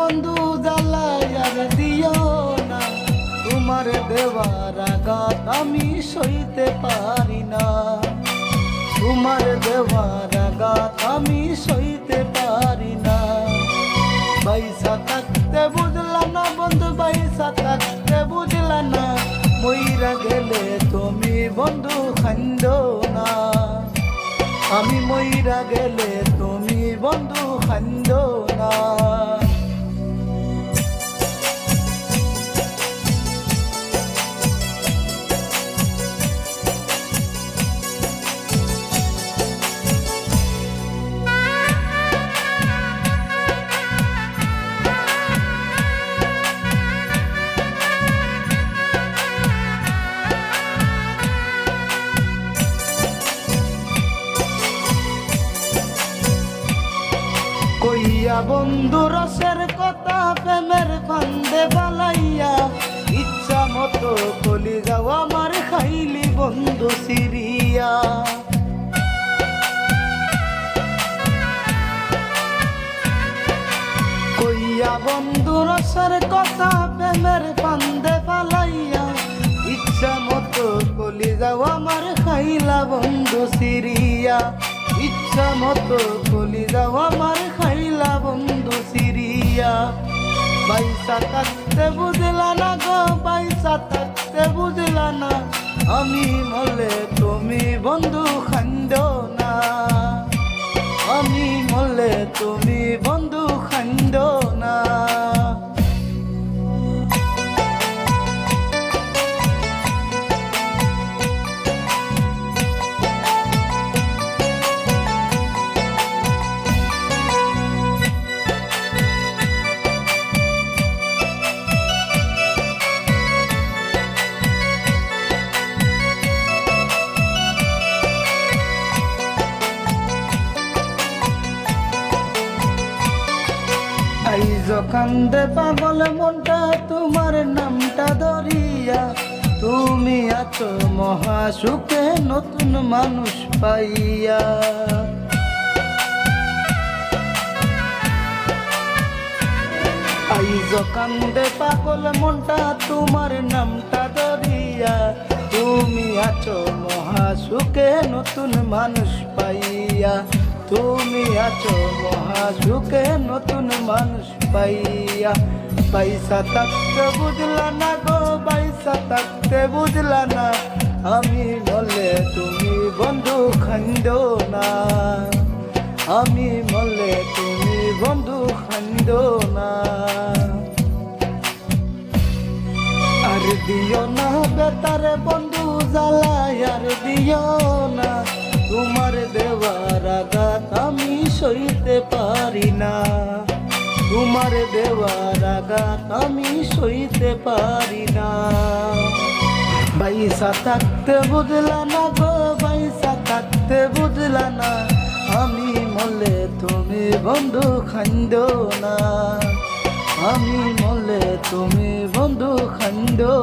বন্ধু জ্বালায় আর দিও না, তোমার দেওয়ার আঘাত আমি সইতে পারি না, তোমার দেওয়ার আঘাত আমি সইতে পারি না। পয়সা থাকতে বুঝলা না বন্ধু, পয়সা থাকতে বুঝলা না, মইরা গেলে তুমি বন্ধু খান্দো না, আমি মইরা গেলে তুমি বন্ধু খান্দো না। কইয়া বন্ধু রসের কথা প্রেমের ফান্দে বালাইয়া, ইচ্ছা মতো কলি যাও আমার খাইলি বন্ধু সিরিয়া। কইয়া বন্ধু রসের কথা প্রেমের ফান্দে বালাইয়া, ইচ্ছা মতো কলি যাও আমার খাইলা বন্ধু সিরিয়া, ইচ্ছা মতো কলি যাও আমার খাইলা বন্ধু সিরিয়া। পয়সা থাকতে বুঝলা না গো, পয়সা থাকতে বুঝলা না, আমি মরলে তুমি বন্ধু খান্দো না, আমি মরলে তুমি বন্ধু খান্দো না। আইজ কান্দে পাগল মনটা তোমার নামটা ধরিয়া, তুমি আছো মহা সুখে নতুন মানুষ পাইয়া। আইজ কান্দে পাগল মনটা তোমার নামটা ধরিয়া, তুমি আছো মহা সুখে নতুন মানুষ পাইয়া, তুমি আছো মহা সুখে নতুন মানুষ পাইয়া। পয়সা থাকতে বুঝলা না গো, পয়সা থাকতে বুঝলা না, আমি বললে তুমি বন্ধু খান্দো না, আমি বললে তুমি বন্ধু খান্দো না। আর দিও না বেতারে বন্ধু জ্বালায় আর দিও না, তোমার দেওয়ার আঘাত আমি সইতে পারি না, তোমার দেওয়ার আঘাত আমি সইতে পারি না। পয়সা থাকতে বুঝলা না গো, পয়সা থাকতে বুঝলা না, আমি মরলে তুমি বন্ধু খান্দো না, আমি মরলে তুমি বন্ধু খান্দো